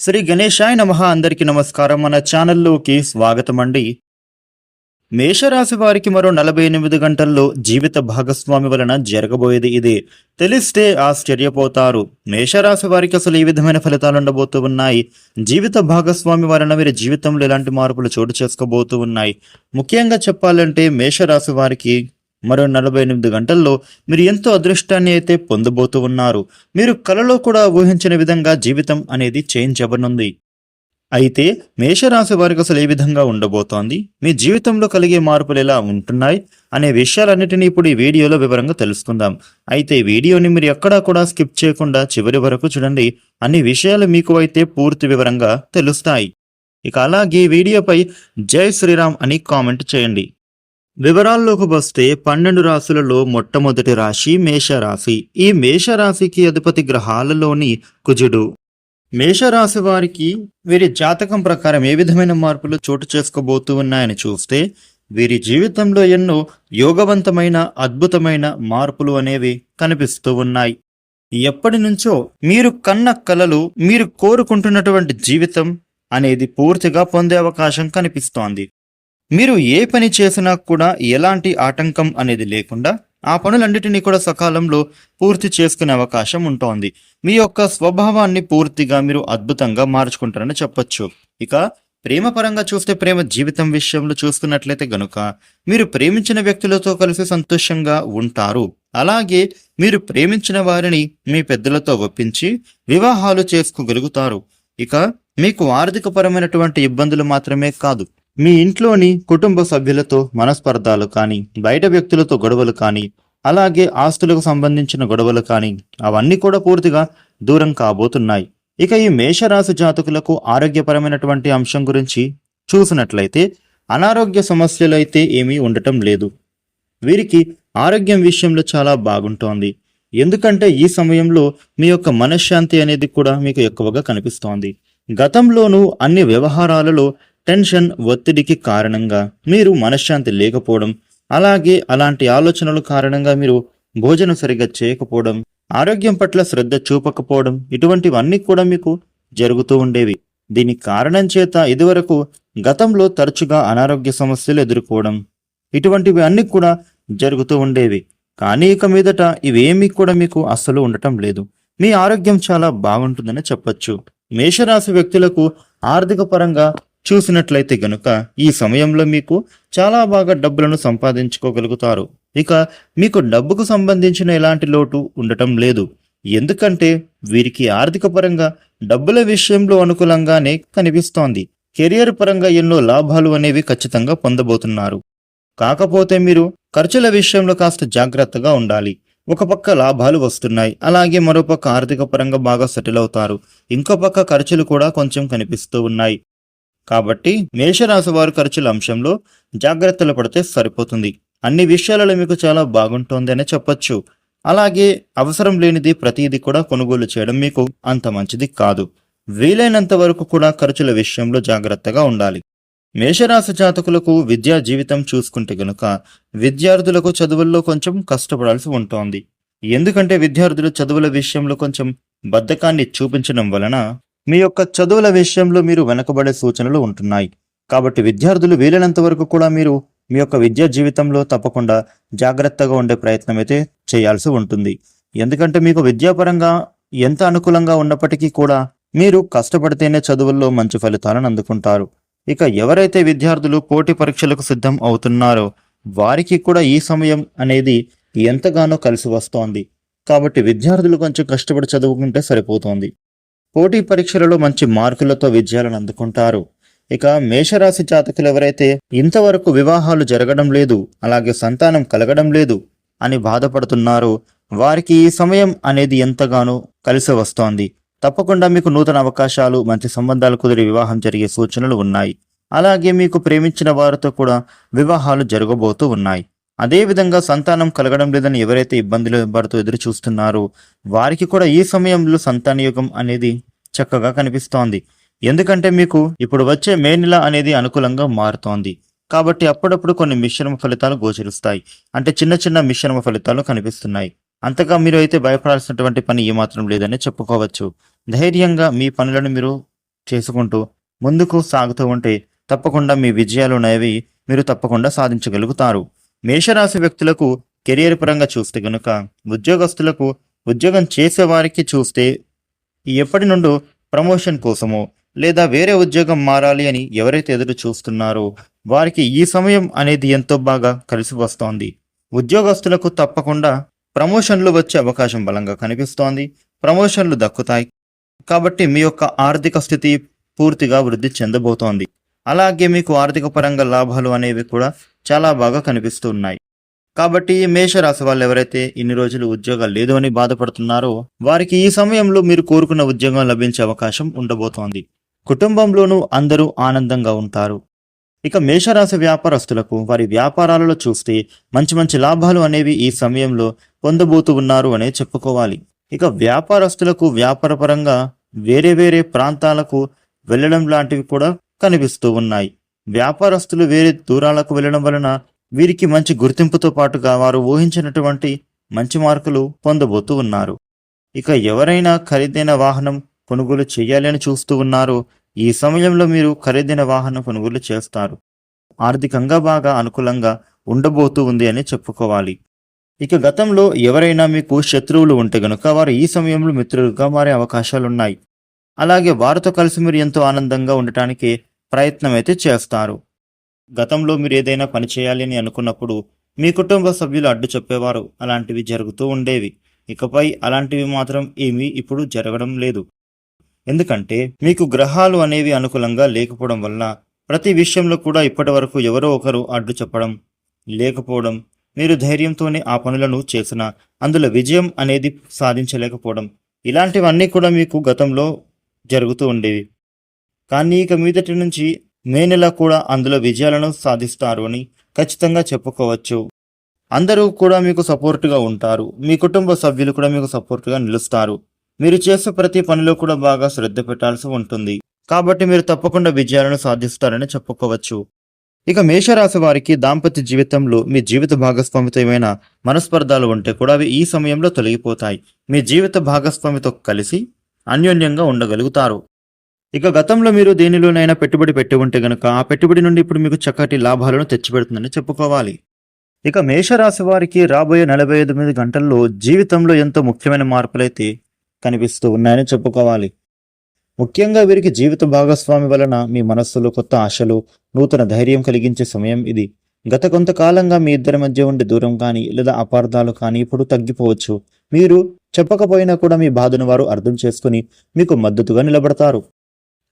శ్రీ గణేశాయ నమః. అందరికీ నమస్కారం. మన ఛానల్లోకి స్వాగతం అండి. మేషరాశి వారికి మరో 48 గంటల్లో జీవిత భాగస్వామి వలన జరగబోయేది ఇదే. తెలిస్తే ఆశ్చర్యపోతారు. మేషరాశి వారికి అసలు ఏ విధమైన ఫలితాలు ఉండబోతూ ఉన్నాయి, జీవిత భాగస్వామి వలన వీరి జీవితంలో ఎలాంటి మార్పులు చోటు చేసుకోబోతూ ఉన్నాయి. ముఖ్యంగా చెప్పాలంటే మేషరాశి వారికి మరో 48 గంటల్లో మీరు ఎంతో అదృష్టాన్ని అయితే పొందబోతూ ఉన్నారు. మీరు కలలో కూడా ఊహించిన విధంగా జీవితం అనేది చేంజ్ అవ్వనుంది. అయితే మేషరాశి వారికి అసలు ఏ విధంగా ఉండబోతోంది, మీ జీవితంలో కలిగే మార్పులు ఎలా ఉంటున్నాయి అనే విషయాలన్నిటినీ ఇప్పుడు ఈ వీడియోలో వివరంగా తెలుసుకుందాం. అయితే ఈ వీడియోని మీరు ఎక్కడా కూడా స్కిప్ చేయకుండా చివరి వరకు చూడండి. అన్ని విషయాలు మీకు అయితే పూర్తి వివరంగా తెలుస్తాయి. ఇక అలాగే ఈ వీడియోపై జై శ్రీరామ్ అని కామెంట్ చేయండి. వివరాల్లోకి వస్తే 12 రాశులలో మొట్టమొదటి రాశి మేషరాశి. ఈ మేషరాశికి అధిపతి గ్రహాలలోని కుజుడు. మేషరాశి వారికి వీరి జాతకం ప్రకారం ఏ విధమైన మార్పులు చోటు చేసుకోబోతూ ఉన్నాయని చూస్తే, వీరి జీవితంలో ఎన్నో యోగవంతమైన అద్భుతమైన మార్పులు అనేవి కనిపిస్తూ ఉన్నాయి. ఎప్పటి నుంచో మీరు కన్న కలలు, మీరు కోరుకుంటున్నటువంటి జీవితం అనేది పూర్తిగా పొందే అవకాశం కనిపిస్తోంది. మీరు ఏ పని చేసినా కూడా ఎలాంటి ఆటంకం అనేది లేకుండా ఆ పనులన్నిటినీ కూడా సకాలంలో పూర్తి చేసుకునే అవకాశం ఉంటోంది. మీ యొక్క స్వభావాన్ని పూర్తిగా మీరు అద్భుతంగా మార్చుకుంటారని చెప్పొచ్చు. ఇక ప్రేమ పరంగా చూస్తే, ప్రేమ జీవితం విషయంలో చూసుకున్నట్లయితే గనుక మీరు ప్రేమించిన వ్యక్తులతో కలిసి సంతోషంగా ఉంటారు. అలాగే మీరు ప్రేమించిన వారిని మీ పెద్దలతో ఒప్పించి వివాహాలు చేసుకోగలుగుతారు. ఇక మీకు ఆర్థిక పరమైనటువంటి ఇబ్బందులు మాత్రమే కాదు, మీ ఇంట్లోని కుటుంబ సభ్యులతో మనస్పర్ధాలు కానీ, బయట వ్యక్తులతో గొడవలు కానీ, అలాగే ఆస్తులకు సంబంధించిన గొడవలు కానీ అవన్నీ కూడా పూర్తిగా దూరం కాబోతున్నాయి. ఇక ఈ మేషరాశి జాతకులకు ఆరోగ్యపరమైనటువంటి అంశం గురించి చూసినట్లయితే అనారోగ్య సమస్యలు అయితే ఏమీ ఉండటం లేదు. వీరికి ఆరోగ్యం విషయంలో చాలా బాగుంటోంది. ఎందుకంటే ఈ సమయంలో మీ యొక్క మనశ్శాంతి అనేది కూడా మీకు ఎక్కువగా కనిపిస్తోంది. గతంలోనూ అన్ని వ్యవహారాలలో టెన్షన్, ఒత్తిడికి కారణంగా మీరు మనశ్శాంతి లేకపోవడం, అలాగే అలాంటి ఆలోచనల కారణంగా మీరు భోజనం సరిగ్గా చేయకపోవడం, ఆరోగ్యం పట్ల శ్రద్ధ చూపకపోవడం, ఇటువంటివన్నీ కూడా మీకు జరుగుతూ ఉండేవి. దీనికి కారణం చేత ఇదివరకు గతంలో తరచుగా అనారోగ్య సమస్యలు ఎదుర్కోవడం, ఇటువంటివి అన్ని కూడా జరుగుతూ ఉండేవి. కానీ ఇక మీదట ఇవేమీ కూడా మీకు అస్సలు ఉండటం లేదు. మీ ఆరోగ్యం చాలా బాగుంటుందని చెప్పొచ్చు. మేషరాశి వ్యక్తులకు ఆర్థిక పరంగా చూసినట్లయితే గనుక ఈ సమయంలో మీకు చాలా బాగా డబ్బులను సంపాదించుకోగలుగుతారు. ఇక మీకు డబ్బుకు సంబంధించిన ఎలాంటి లోటు ఉండటం లేదు. ఎందుకంటే వీరికి ఆర్థిక పరంగా డబ్బుల విషయంలో అనుకూలంగానే కనిపిస్తోంది. కెరియర్ పరంగా ఎన్నో లాభాలు అనేవి ఖచ్చితంగా పొందబోతున్నారు. కాకపోతే మీరు ఖర్చుల విషయంలో కాస్త జాగ్రత్తగా ఉండాలి. ఒక పక్క లాభాలు వస్తున్నాయి, అలాగే మరోపక్క ఆర్థిక పరంగా బాగా సెటిల్ అవుతారు. ఇంకో పక్క ఖర్చులు కూడా కొంచెం కనిపిస్తూ ఉన్నాయి. కాబట్టి మేషరాశి వారు ఖర్చుల అంశంలో జాగ్రత్తలు పడితే సరిపోతుంది. అన్ని విషయాలలో మీకు చాలా బాగుంటుంది అని చెప్పొచ్చు. అలాగే అవసరం లేనిది ప్రతిదీ కూడా కొనుగోలు చేయడం మీకు అంత మంచిది కాదు. వీలైనంత వరకు కూడా ఖర్చుల విషయంలో జాగ్రత్తగా ఉండాలి. మేషరాశి జాతకులకు విద్యా జీవితం చూసుకుంటే గనుక విద్యార్థులకు చదువుల్లో కొంచెం కష్టపడాల్సి ఉంటుంది. ఎందుకంటే విద్యార్థులు చదువుల విషయంలో కొంచెం బద్ధకాన్ని చూపించడం వలన మీ యొక్క చదువుల విషయంలో మీరు వెనకబడే సూచనలు ఉంటున్నాయి. కాబట్టి విద్యార్థులు వీలైనంత వరకు కూడా మీరు మీ యొక్క విద్యా జీవితంలో తప్పకుండా జాగ్రత్తగా ఉండే ప్రయత్నం అయితే చేయాల్సి ఉంటుంది. ఎందుకంటే మీకు విద్యాపరంగా ఎంత అనుకూలంగా ఉన్నప్పటికీ కూడా మీరు కష్టపడితేనే చదువుల్లో మంచి ఫలితాలను అందుకుంటారు. ఇక ఎవరైతే విద్యార్థులు పోటీ పరీక్షలకు సిద్ధం అవుతున్నారో వారికి కూడా ఈ సమయం అనేది ఎంతగానో కలిసి వస్తోంది. కాబట్టి విద్యార్థులు కొంచెం కష్టపడి చదువుకుంటే సరిపోతోంది. పోటీ పరీక్షలలో మంచి మార్కులతో విజయాలను అందుకుంటారు. ఇక మేషరాశి జాతకులు ఎవరైతే ఇంతవరకు వివాహాలు జరగడం లేదు, అలాగే సంతానం కలగడం లేదు అని బాధపడుతున్నారో వారికి ఈ సమయం అనేది ఎంతగానో కలిసి వస్తోంది. తప్పకుండా మీకు నూతన అవకాశాలు, మంచి సంబంధాలు కుదిరి వివాహం జరిగే సూచనలు ఉన్నాయి. అలాగే మీకు ప్రేమించిన వారితో కూడా వివాహాలు జరగబోతూ ఉన్నాయి. అదేవిధంగా సంతానం కలగడం లేదని ఎవరైతే ఇబ్బందులు పడుతూ ఎదురు చూస్తున్నారో వారికి కూడా ఈ సమయంలో సంతానయోగం అనేది చక్కగా కనిపిస్తోంది. ఎందుకంటే మీకు ఇప్పుడు వచ్చే మే నెల అనేది అనుకూలంగా మారుతోంది. కాబట్టి అప్పుడప్పుడు కొన్ని మిశ్రమ ఫలితాలు గోచరిస్తాయి. అంటే చిన్న చిన్న మిశ్రమ ఫలితాలు కనిపిస్తున్నాయి. అంతగా మీరు అయితే భయపడాల్సినటువంటి పని ఏమాత్రం లేదని చెప్పుకోవచ్చు. ధైర్యంగా మీ పనులను మీరు చేసుకుంటూ ముందుకు సాగుతూ ఉంటే తప్పకుండా మీ విజయాలు అనేవి మీరు తప్పకుండా సాధించగలుగుతారు. మేషరాశి వ్యక్తులకు కెరియర్ పరంగా చూస్తే గనుక ఉద్యోగస్తులకు, ఉద్యోగం చేసేవారికి చూస్తే ఎప్పటి నుండో ప్రమోషన్ కోసమో లేదా వేరే ఉద్యోగం మారాలి అని ఎవరైతే ఎదురు చూస్తున్నారో వారికి ఈ సమయం అనేది ఎంతో బాగా కలిసి వస్తోంది. ఉద్యోగస్తులకు తప్పకుండా ప్రమోషన్లు వచ్చే అవకాశం బలంగా కనిపిస్తోంది. ప్రమోషన్లు దక్కుతాయి. కాబట్టి మీ యొక్క ఆర్థిక స్థితి పూర్తిగా వృద్ధి చెందబోతోంది. అలాగే మీకు ఆర్థిక పరంగా లాభాలు అనేవి కూడా చాలా బాగా కనిపిస్తున్నాయి. కాబట్టి ఈ మేషరాశి వాళ్ళు ఎవరైతే ఇన్ని రోజులు ఉద్యోగాలు లేదు అని బాధపడుతున్నారో వారికి ఈ సమయంలో మీరు కోరుకున్న ఉద్యోగం లభించే అవకాశం ఉండబోతోంది. కుటుంబంలోనూ అందరూ ఆనందంగా ఉంటారు. ఇక మేషరాశి వ్యాపారస్తులకు వారి వ్యాపారాలలో చూస్తే మంచి మంచి లాభాలు అనేవి ఈ సమయంలో పొందబోతూ ఉన్నారు అనే చెప్పుకోవాలి. ఇక వ్యాపారస్తులకు వ్యాపారపరంగా వేరే వేరే ప్రాంతాలకు వెళ్ళడం లాంటివి కూడా కనిపిస్తూ ఉన్నాయి. వ్యాపారస్తులు వేరే దూరాలకు వెళ్ళడం వలన వీరికి మంచి గుర్తింపుతో పాటుగా వారు ఊహించినటువంటి మంచి మార్కులు పొందబోతూ ఉన్నారు. ఇక ఎవరైనా ఖరీదైన వాహనం కొనుగోలు చేయాలి అని చూస్తూ ఉన్నారో ఈ సమయంలో మీరు ఖరీదైన వాహనం కొనుగోలు చేస్తారు. ఆర్థికంగా బాగా అనుకూలంగా ఉండబోతూ ఉంది అని చెప్పుకోవాలి. ఇక గతంలో ఎవరైనా మీకు శత్రువులు ఉంటే గనుక వారు ఈ సమయంలో మిత్రులుగా మారే అవకాశాలున్నాయి. అలాగే వారితో కలిసి మీరు ఎంతో ఆనందంగా ఉండటానికి ప్రయత్నం అయితే చేస్తారు. గతంలో మీరు ఏదైనా పని చేయాలి అని అనుకున్నప్పుడు మీ కుటుంబ సభ్యులు అడ్డు చెప్పేవారు. అలాంటివి జరుగుతూ ఉండేవి. ఇకపై అలాంటివి మాత్రం ఏమీ ఇప్పుడు జరగడం లేదు. ఎందుకంటే మీకు గ్రహాలు అనేవి అనుకూలంగా లేకపోవడం వల్ల ప్రతి విషయంలో కూడా ఇప్పటి వరకు ఎవరో ఒకరు అడ్డు చెప్పడం లేకపోవడం, మీరు ధైర్యంతోనే ఆ పనులను చేసినా అందులో విజయం అనేది సాధించలేకపోవడం, ఇలాంటివన్నీ కూడా మీకు గతంలో జరుగుతూ ఉండేవి. కానీ ఇక మీదటి నుంచి మే నెల కూడా అందులో విజయాలను సాధిస్తారు అని ఖచ్చితంగా చెప్పుకోవచ్చు. అందరూ కూడా మీకు సపోర్టుగా ఉంటారు. మీ కుటుంబ సభ్యులు కూడా మీకు సపోర్టుగా నిలుస్తారు. మీరు చేసే ప్రతి పనిలో కూడా బాగా శ్రద్ధ పెట్టాల్సి ఉంటుంది. కాబట్టి మీరు తప్పకుండా విజయాలను సాధిస్తారని చెప్పుకోవచ్చు. ఇక మేషరాశి వారికి దాంపత్య జీవితంలో మీ జీవిత భాగస్వామితో ఏమైనా మనస్పర్ధాలు ఉంటే కూడా అవి ఈ సమయంలో తొలగిపోతాయి. మీ జీవిత భాగస్వామితో కలిసి అన్యోన్యంగా ఉండగలుగుతారు. ఇక గతంలో మీరు దేనిలోనైనా పెట్టుబడి పెట్టి ఉంటే గనుక ఆ పెట్టుబడి నుండి ఇప్పుడు మీకు చక్కటి లాభాలను తెచ్చిపెడుతుందని చెప్పుకోవాలి. ఇక మేషరాశి వారికి రాబోయే 48 గంటల్లో జీవితంలో ఎంతో ముఖ్యమైన మార్పులైతే కనిపిస్తూ ఉన్నాయని చెప్పుకోవాలి. ముఖ్యంగా వీరికి జీవిత భాగస్వామి వలన మీ మనస్సులో కొత్త ఆశలు, నూతన ధైర్యం కలిగించే సమయం ఇది. గత కొంతకాలంగా మీ ఇద్దరి మధ్య ఉండే దూరం కానీ లేదా అపార్థాలు కానీ ఇప్పుడు తగ్గిపోవచ్చు. మీరు చెప్పకపోయినా కూడా మీ బాధను వారు అర్థం చేసుకుని మీకు మద్దతుగా నిలబడతారు.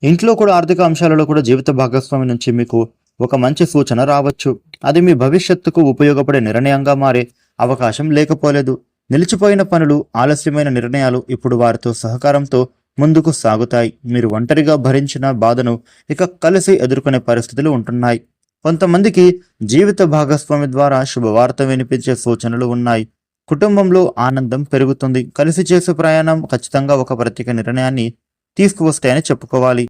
ఇంట్లో కూడా ఆర్థిక అంశాలలో కూడా జీవిత భాగస్వామి నుంచి మీకు ఒక మంచి సూచన రావచ్చు. అది మీ భవిష్యత్తుకు ఉపయోగపడే నిర్ణయంగా మారే అవకాశం లేకపోలేదు. నిలిచిపోయిన పనులు, ఆలస్యమైన నిర్ణయాలు ఇప్పుడు వారితో సహకారంతో ముందుకు సాగుతాయి. మీరు ఒంటరిగా భరించిన బాధను ఇక కలిసి ఎదుర్కొనే పరిస్థితులు ఉంటున్నాయి. కొంతమందికి జీవిత భాగస్వామి ద్వారా శుభవార్త వినిపించే సూచనలు ఉన్నాయి. కుటుంబంలో ఆనందం పెరుగుతుంది. కలిసి చేసే ప్రయాణం ఖచ్చితంగా ఒక ప్రత్యేక నిర్ణయాన్ని తీసుకువస్తాయని చెప్పుకోవాలి.